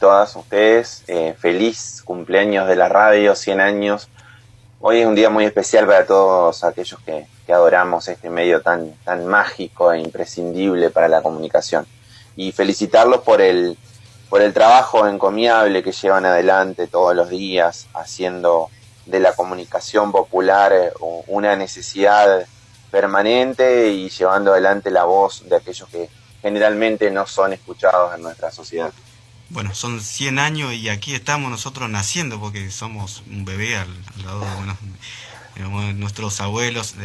todas ustedes. Feliz cumpleaños de la radio, 100 años. Hoy es un día muy especial para todos aquellos que adoramos este medio tan mágico e imprescindible para la comunicación. Y felicitarlos por el trabajo encomiable que llevan adelante todos los días, haciendo de la comunicación popular una necesidad permanente y llevando adelante la voz de aquellos que generalmente no son escuchados en nuestra sociedad. Bueno, son 100 años y aquí estamos nosotros naciendo porque somos un bebé al lado de nuestros abuelos,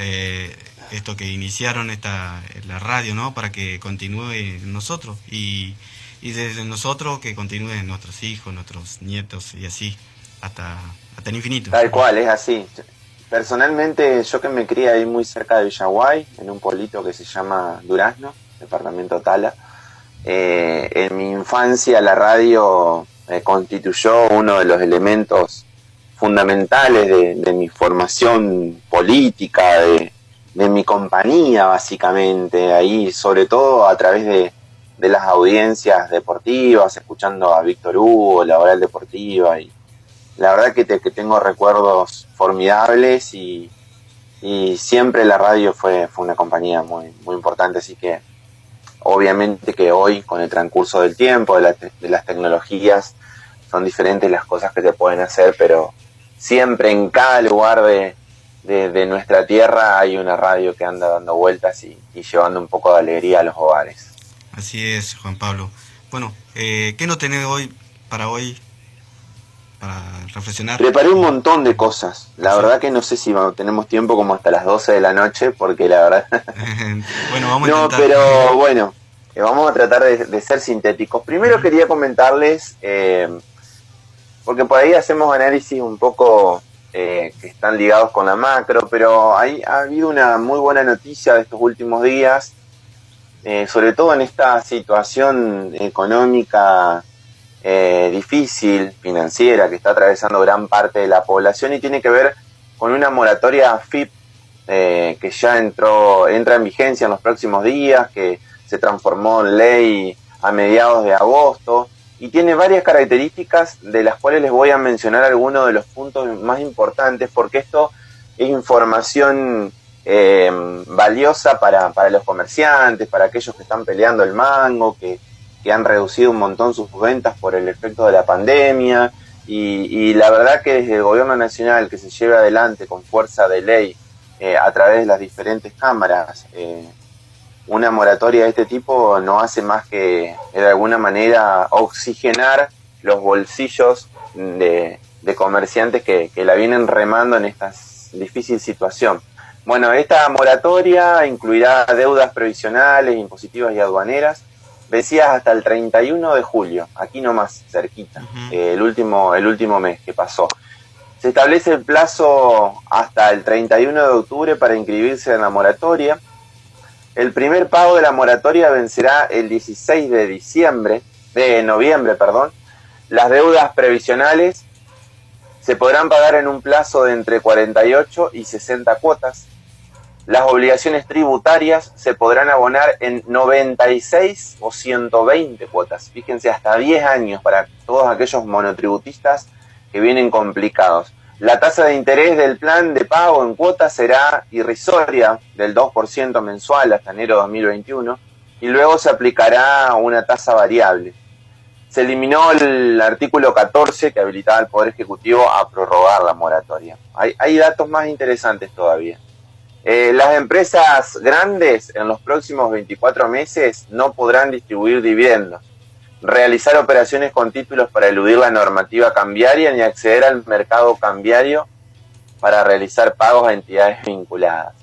esto que iniciaron la radio, ¿no? Para que continúe en nosotros y desde nosotros que continúen nuestros hijos, nuestros nietos y así hasta el infinito. Tal cual, es así. Personalmente, yo que me crié ahí muy cerca de Villaguay, en un pueblito que se llama Durazno, departamento Tala, en mi infancia la radio constituyó uno de los elementos fundamentales de mi formación política, de mi compañía básicamente, ahí sobre todo a través de las audiencias deportivas, escuchando a Víctor Hugo, la Oral Deportiva, y la verdad que tengo recuerdos formidables y siempre la radio fue una compañía muy, muy importante, así que obviamente que hoy, con el transcurso del tiempo, de las tecnologías, son diferentes las cosas que se pueden hacer, pero siempre en cada lugar de nuestra tierra hay una radio que anda dando vueltas y llevando un poco de alegría a los hogares. Así es, Juan Pablo. Bueno, ¿qué no tenés hoy para reflexionar? Preparé un montón de cosas. La verdad que no sé si tenemos tiempo como hasta las 12 de la noche, porque la verdad... Bueno, vamos a intentar. No, pero bueno, vamos a tratar de ser sintéticos. Primero quería comentarles, porque por ahí hacemos análisis un poco que están ligados con la macro, pero ha habido una muy buena noticia de estos últimos días, sobre todo en esta situación económica difícil, financiera, que está atravesando gran parte de la población, y tiene que ver con una moratoria AFIP que ya entra en vigencia en los próximos días, que se transformó en ley a mediados de agosto, y tiene varias características de las cuales les voy a mencionar algunos de los puntos más importantes, porque esto es información valiosa para los comerciantes, para aquellos que están peleando el mango, que han reducido un montón sus ventas por el efecto de la pandemia, y la verdad que desde el gobierno nacional, que se lleve adelante con fuerza de ley a través de las diferentes cámaras una moratoria de este tipo, no hace más que de alguna manera oxigenar los bolsillos de comerciantes que la vienen remando en esta difícil situación. Bueno, esta moratoria incluirá deudas previsionales, impositivas y aduaneras, vencidas hasta el 31 de julio, aquí nomás, cerquita, el último mes que pasó. Se establece el plazo hasta el 31 de octubre para inscribirse en la moratoria. El primer pago de la moratoria vencerá el 16 de noviembre. Las deudas previsionales se podrán pagar en un plazo de entre 48 y 60 cuotas. Las obligaciones tributarias se podrán abonar en 96 o 120 cuotas. Fíjense, hasta 10 años para todos aquellos monotributistas que vienen complicados. La tasa de interés del plan de pago en cuotas será irrisoria, del 2% mensual hasta enero de 2021, y luego se aplicará una tasa variable. Se eliminó el artículo 14 que habilitaba al Poder Ejecutivo a prorrogar la moratoria. Hay datos más interesantes todavía. Las empresas grandes en los próximos 24 meses no podrán distribuir dividendos, realizar operaciones con títulos para eludir la normativa cambiaria, ni acceder al mercado cambiario para realizar pagos a entidades vinculadas.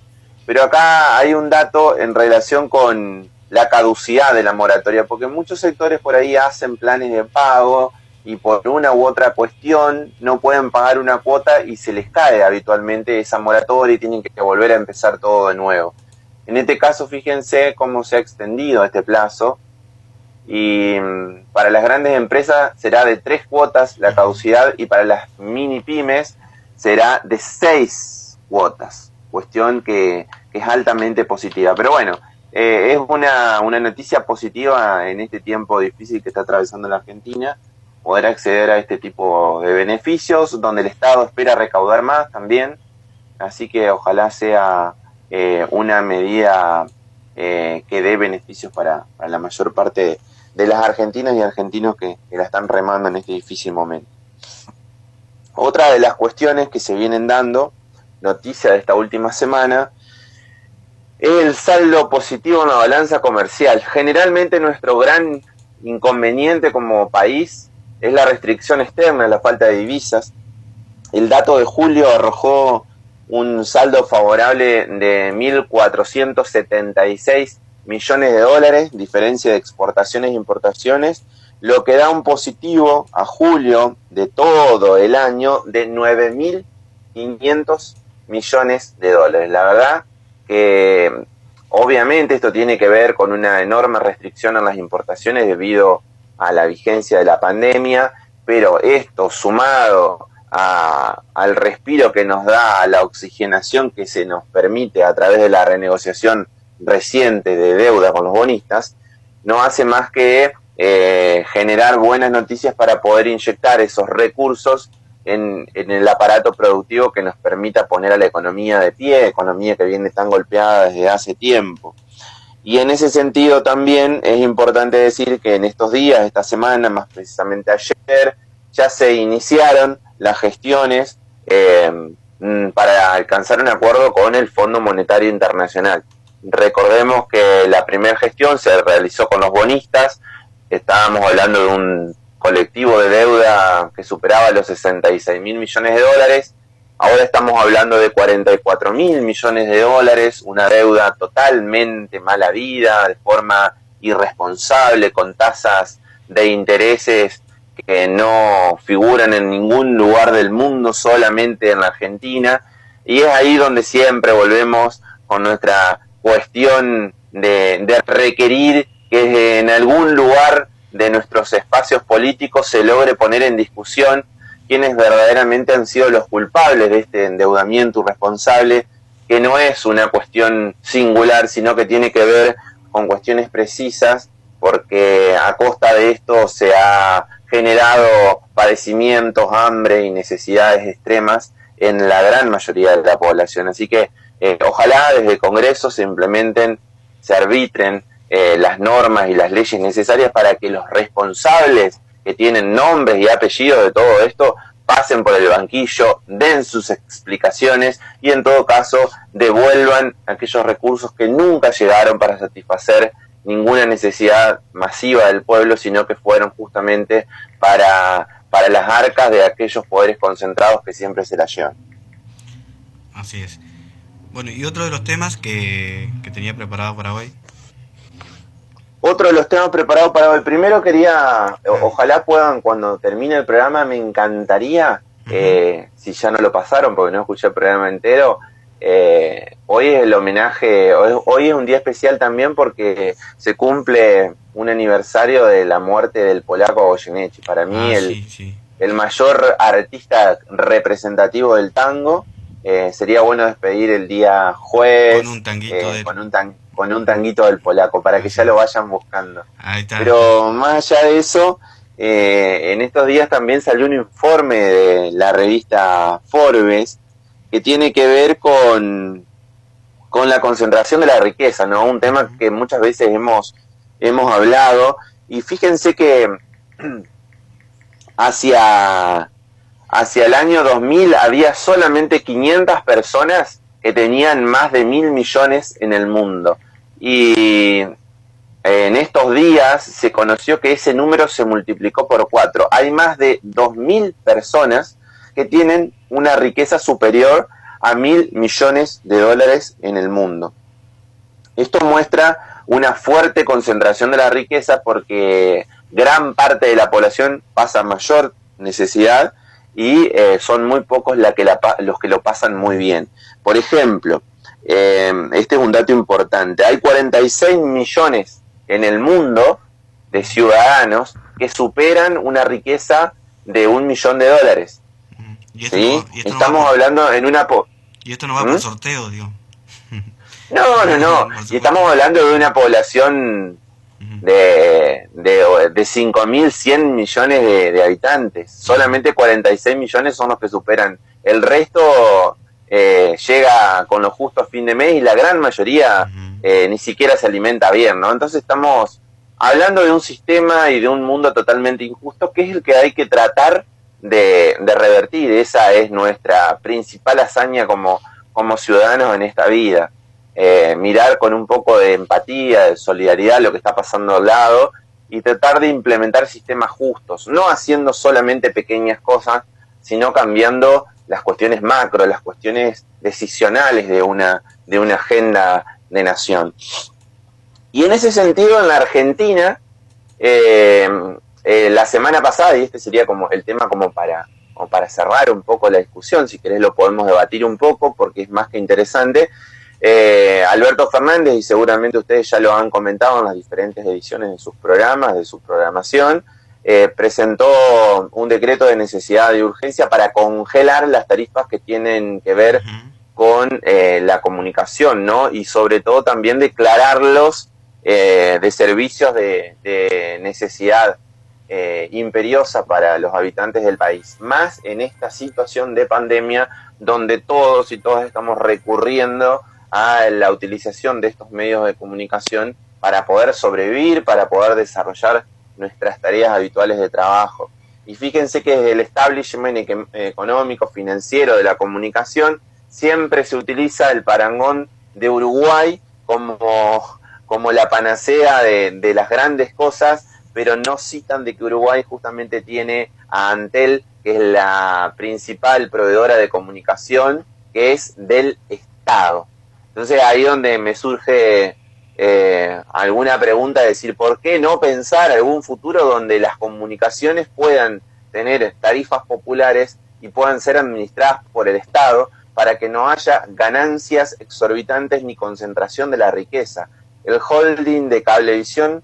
Pero acá hay un dato en relación con la caducidad de la moratoria, porque muchos sectores por ahí hacen planes de pago y por una u otra cuestión no pueden pagar una cuota y se les cae habitualmente esa moratoria y tienen que volver a empezar todo de nuevo. En este caso, fíjense cómo se ha extendido este plazo, y para las grandes empresas será de 3 cuotas la caducidad, y para las mini pymes será de 6 cuotas, cuestión que es altamente positiva. Pero bueno, es una noticia positiva en este tiempo difícil que está atravesando la Argentina, poder acceder a este tipo de beneficios, donde el Estado espera recaudar más también, así que ojalá sea una medida que dé beneficios para la mayor parte de las argentinas y argentinos que la están remando en este difícil momento. Otra de las cuestiones que se vienen dando, noticia de esta última semana, es el saldo positivo en la balanza comercial. Generalmente nuestro gran inconveniente como país es la restricción externa, la falta de divisas. El dato de julio arrojó un saldo favorable de 1.476 millones de dólares, diferencia de exportaciones e importaciones, lo que da un positivo a julio de todo el año de 9.500 millones de dólares. La verdad que obviamente esto tiene que ver con una enorme restricción en las importaciones debido a la vigencia de la pandemia, pero esto sumado al respiro que nos da, a la oxigenación que se nos permite a través de la renegociación reciente de deuda con los bonistas, no hace más que generar buenas noticias para poder inyectar esos recursos en el aparato productivo que nos permita poner a la economía de pie, economía que viene tan golpeada desde hace tiempo. Y en ese sentido también es importante decir que en estos días, esta semana, más precisamente ayer, ya se iniciaron las gestiones para alcanzar un acuerdo con el Fondo Monetario Internacional. Recordemos que la primera gestión se realizó con los bonistas, estábamos hablando de un colectivo de deuda que superaba los 66 mil millones de dólares, ahora estamos hablando de 44 mil millones de dólares, una deuda totalmente mala vida, de forma irresponsable, con tasas de intereses que no figuran en ningún lugar del mundo, solamente en la Argentina, y es ahí donde siempre volvemos con nuestra cuestión de requerir que en algún lugar de nuestros espacios políticos se logre poner en discusión quiénes verdaderamente han sido los culpables de este endeudamiento irresponsable, que no es una cuestión singular, sino que tiene que ver con cuestiones precisas, porque a costa de esto se ha generado padecimientos, hambre y necesidades extremas en la gran mayoría de la población. Así que ojalá desde el Congreso se implementen, se arbitren las normas y las leyes necesarias para que los responsables que tienen nombres y apellidos de todo esto pasen por el banquillo, den sus explicaciones y en todo caso devuelvan aquellos recursos que nunca llegaron para satisfacer ninguna necesidad masiva del pueblo, sino que fueron justamente para las arcas de aquellos poderes concentrados que siempre se las llevan. Así es. Bueno, y otro de los temas que tenía preparado para hoy. Otro de los temas preparados para hoy. Primero quería, ojalá puedan, cuando termine el programa, me encantaría, si ya no lo pasaron, porque no escuché el programa entero, hoy es el homenaje, hoy es un día especial también porque se cumple un aniversario de la muerte del polaco Goyeneche. Para mí el mayor artista representativo del tango. Sería bueno despedir el día jueves con un tanguito con un tanguito del polaco, para que ya lo vayan buscando. Ahí está. Pero más allá de eso, en estos días también salió un informe de la revista Forbes que tiene que ver con la concentración de la riqueza, ¿no? Un tema que muchas veces hemos hablado, y fíjense que hacia el año 2000 había solamente 500 personas que tenían más de 1.000 millones en el mundo. Y en estos días se conoció que ese número se multiplicó por 4. Hay más de 2.000 personas que tienen una riqueza superior a 1.000 millones de dólares en el mundo. Esto muestra una fuerte concentración de la riqueza porque gran parte de la población pasa mayor necesidad y son muy pocos los que lo pasan muy bien. Por ejemplo, este es un dato importante, hay 46 millones en el mundo de ciudadanos que superan una riqueza de $1 millón. ¿Sí? Estamos hablando en una... Y esto no va por sorteo, digo. No. Y estamos hablando de una población de 5.100 millones de habitantes. Solamente 46 millones son los que superan. El resto llega con lo justo a fin de mes y la gran mayoría ni siquiera se alimenta bien, ¿no? Entonces estamos hablando de un sistema y de un mundo totalmente injusto, que es el que hay que tratar de revertir. Esa es nuestra principal hazaña como ciudadanos en esta vida. Mirar con un poco de empatía, de solidaridad lo que está pasando al lado y tratar de implementar sistemas justos, no haciendo solamente pequeñas cosas, sino cambiando las cuestiones macro, las cuestiones decisionales de una agenda de nación. Y en ese sentido, en la Argentina, la semana pasada, y este sería como el tema como para cerrar un poco la discusión, si querés lo podemos debatir un poco porque es más que interesante. Alberto Fernández, y seguramente ustedes ya lo han comentado en las diferentes ediciones de sus programas, de su programación, presentó un decreto de necesidad de urgencia para congelar las tarifas que tienen que ver con la comunicación, ¿no? Y sobre todo también declararlos de servicios de necesidad imperiosa para los habitantes del país, más en esta situación de pandemia donde todos y todas estamos recurriendo a la utilización de estos medios de comunicación para poder sobrevivir, para poder desarrollar nuestras tareas habituales de trabajo. Y fíjense que desde el establishment económico, financiero de la comunicación, siempre se utiliza el parangón de Uruguay como la panacea de las grandes cosas, pero no citan de que Uruguay justamente tiene a Antel, que es la principal proveedora de comunicación, que es del Estado. Entonces ahí donde me surge alguna pregunta de decir, ¿por qué no pensar algún futuro donde las comunicaciones puedan tener tarifas populares y puedan ser administradas por el Estado para que no haya ganancias exorbitantes ni concentración de la riqueza? El holding de Cablevisión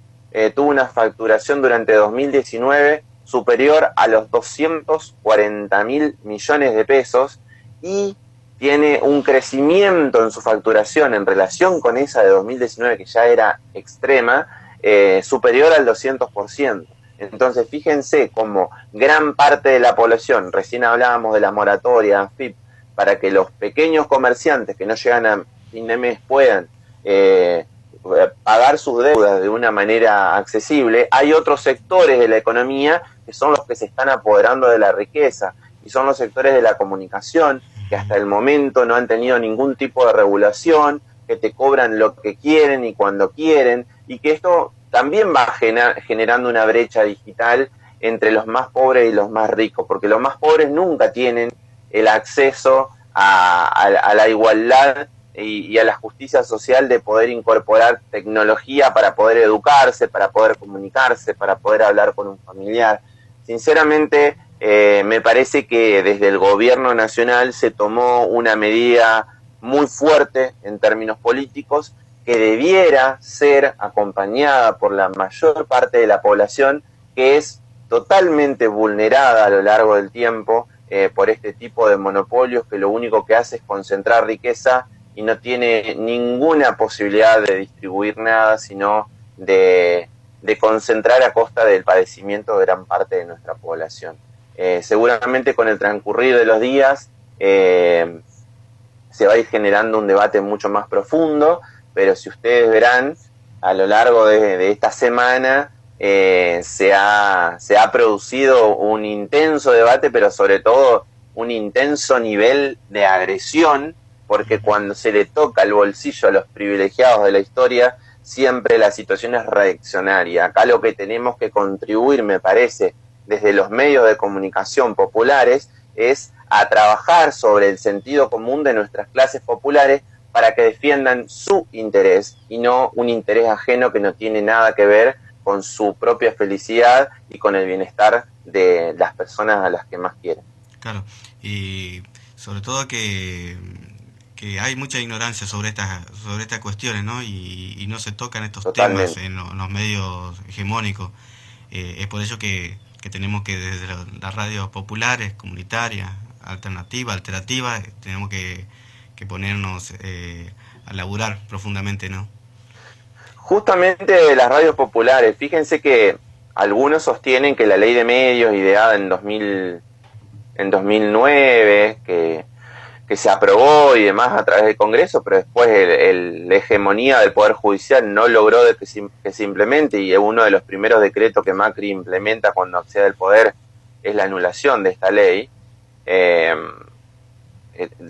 tuvo una facturación durante 2019 superior a los 240.000 millones de pesos y tiene un crecimiento en su facturación en relación con esa de 2019, que ya era extrema, superior al 200%. Entonces, fíjense cómo gran parte de la población, recién hablábamos de la moratoria AFIP, para que los pequeños comerciantes que no llegan a fin de mes puedan pagar sus deudas de una manera accesible, hay otros sectores de la economía que son los que se están apoderando de la riqueza, y son los sectores de la comunicación, que hasta el momento no han tenido ningún tipo de regulación, que te cobran lo que quieren y cuando quieren, y que esto también va generando una brecha digital entre los más pobres y los más ricos, porque los más pobres nunca tienen el acceso a la igualdad y a la justicia social de poder incorporar tecnología para poder educarse, para poder comunicarse, para poder hablar con un familiar. Sinceramente, me parece que desde el gobierno nacional se tomó una medida muy fuerte en términos políticos que debiera ser acompañada por la mayor parte de la población, que es totalmente vulnerada a lo largo del tiempo por este tipo de monopolios que lo único que hace es concentrar riqueza y no tiene ninguna posibilidad de distribuir nada, sino de concentrar a costa del padecimiento de gran parte de nuestra población. Seguramente con el transcurrir de los días se va a ir generando un debate mucho más profundo, pero si ustedes verán, a lo largo de esta semana se ha producido un intenso debate, pero sobre todo un intenso nivel de agresión, porque cuando se le toca el bolsillo a los privilegiados de la historia, siempre la situación es reaccionaria. Acá lo que tenemos que contribuir, me parece, desde los medios de comunicación populares, es a trabajar sobre el sentido común de nuestras clases populares para que defiendan su interés y no un interés ajeno que no tiene nada que ver con su propia felicidad y con el bienestar de las personas a las que más quieren. Claro, y sobre todo que hay mucha ignorancia sobre estas cuestiones, ¿no? Y no se tocan estos Totalmente. temas en los medios hegemónicos. Es por ello que tenemos que desde las radios populares, comunitarias, alternativas, tenemos que ponernos a laburar profundamente, ¿no? Justamente de las radios populares, fíjense que algunos sostienen que la ley de medios ideada en 2009, que se aprobó y demás a través del Congreso, pero después la hegemonía del Poder Judicial no logró de que se implemente, y uno de los primeros decretos que Macri implementa cuando accede al poder es la anulación de esta ley.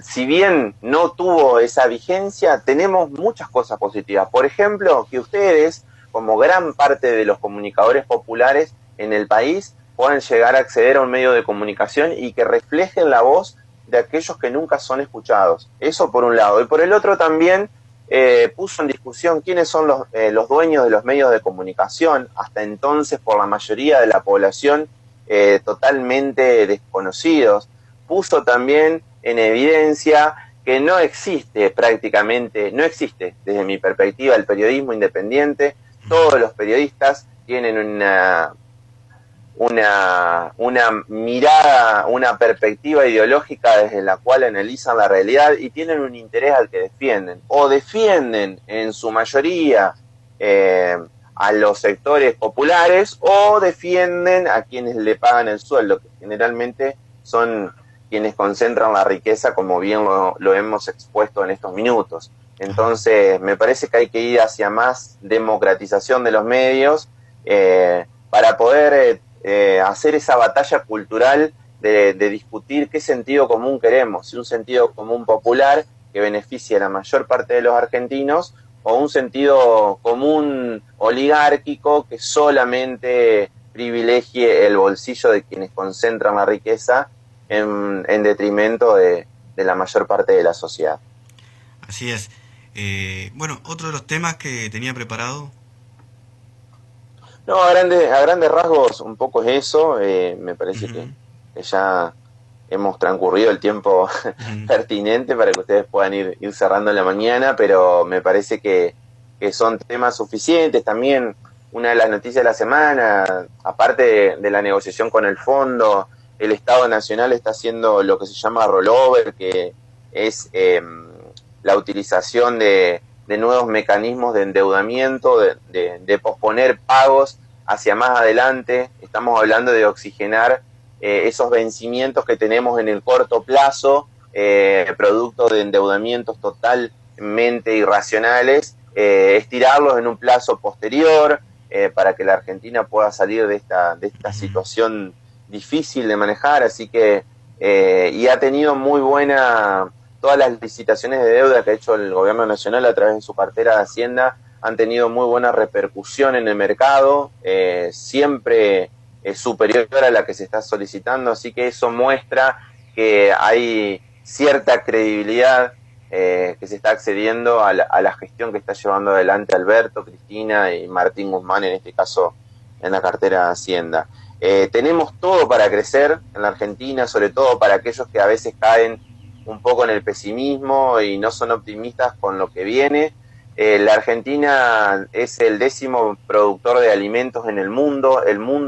Si bien no tuvo esa vigencia, tenemos muchas cosas positivas. Por ejemplo, que ustedes, como gran parte de los comunicadores populares en el país, puedan llegar a acceder a un medio de comunicación y que reflejen la voz de aquellos que nunca son escuchados. Eso por un lado. Y por el otro también puso en discusión quiénes son los dueños de los medios de comunicación, hasta entonces por la mayoría de la población totalmente desconocidos. Puso también en evidencia que no existe desde mi perspectiva el periodismo independiente. Todos los periodistas tienen una mirada, una perspectiva ideológica desde la cual analizan la realidad y tienen un interés al que defienden, o defienden en su mayoría a los sectores populares, o defienden a quienes le pagan el sueldo, que generalmente son quienes concentran la riqueza, como bien lo hemos expuesto en estos minutos. Entonces, me parece que hay que ir hacia más democratización de los medios para poder hacer esa batalla cultural de discutir qué sentido común queremos, si un sentido común popular que beneficie a la mayor parte de los argentinos, o un sentido común oligárquico que solamente privilegie el bolsillo de quienes concentran la riqueza en detrimento de la mayor parte de la sociedad. Así es. Bueno, otro de los temas que tenía preparado. No, a grandes rasgos un poco es eso. Me parece que ya hemos transcurrido el tiempo pertinente para que ustedes puedan ir cerrando en la mañana, pero me parece que son temas suficientes. También una de las noticias de la semana, aparte de la negociación con el fondo, el Estado Nacional está haciendo lo que se llama rollover, que es la utilización de nuevos mecanismos de endeudamiento, de posponer pagos hacia más adelante. Estamos hablando de oxigenar esos vencimientos que tenemos en el corto plazo, producto de endeudamientos totalmente irracionales, estirarlos en un plazo posterior para que la Argentina pueda salir de esta situación difícil de manejar. Así que y ha tenido muy buena, todas las licitaciones de deuda que ha hecho el gobierno nacional a través de su cartera de Hacienda han tenido muy buena repercusión en el mercado, siempre superior a la que se está solicitando, así que eso muestra que hay cierta credibilidad, que se está accediendo a la gestión que está llevando adelante Alberto, Cristina y Martín Guzmán, en este caso en la cartera de Hacienda. Tenemos todo para crecer en la Argentina, sobre todo para aquellos que a veces caen un poco en el pesimismo y no son optimistas con lo que viene. La Argentina es el 10º productor de alimentos en el mundo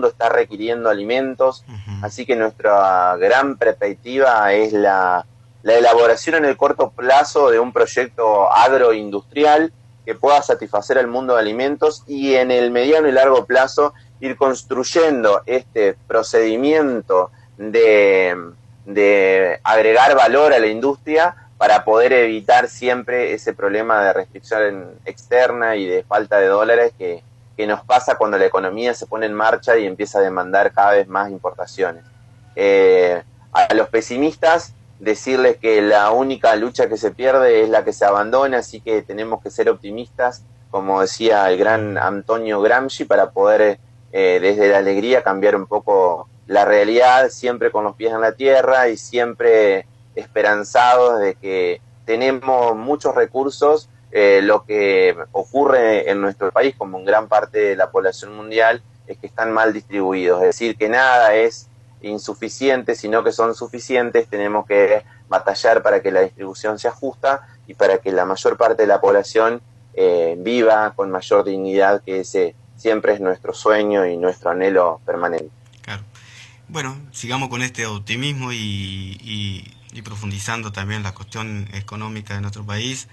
está requiriendo alimentos, así que nuestra gran perspectiva es la elaboración en el corto plazo de un proyecto agroindustrial que pueda satisfacer al mundo de alimentos, y en el mediano y largo plazo ir construyendo este procedimiento de agregar valor a la industria para poder evitar siempre ese problema de restricción externa y de falta de dólares que nos pasa cuando la economía se pone en marcha y empieza a demandar cada vez más importaciones. A los pesimistas decirles que la única lucha que se pierde es la que se abandona, así que tenemos que ser optimistas, como decía el gran Antonio Gramsci, para poder desde la alegría cambiar un poco la realidad, siempre con los pies en la tierra y siempre esperanzados de que tenemos muchos recursos. Lo que ocurre en nuestro país, como en gran parte de la población mundial, es que están mal distribuidos, es decir, que nada es insuficiente, sino que son suficientes. Tenemos que batallar para que la distribución sea justa y para que la mayor parte de la población viva con mayor dignidad, que ese siempre es nuestro sueño y nuestro anhelo permanente. Claro. Bueno, sigamos con este optimismo y profundizando también la cuestión económica de nuestro país.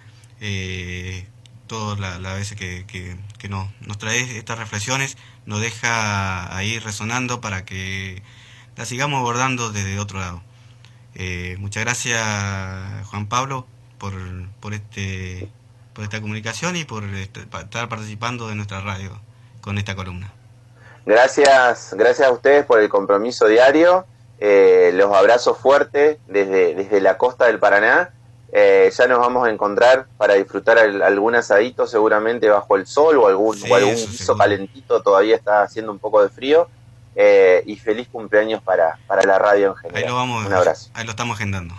todas las veces que nos traes estas reflexiones, nos deja ahí resonando para que las sigamos abordando desde otro lado. Muchas gracias, Juan Pablo, por, por, este, por esta comunicación y por estar participando de nuestra radio con esta columna. Gracias a ustedes por el compromiso diario. Los abrazo fuerte desde la costa del Paraná. Ya nos vamos a encontrar para disfrutar algún asadito seguramente bajo el sol o algún guiso calentito, todavía está haciendo un poco de frío. Y feliz cumpleaños para la radio en general. Ahí lo vamos, un abrazo. Ahí lo estamos agendando.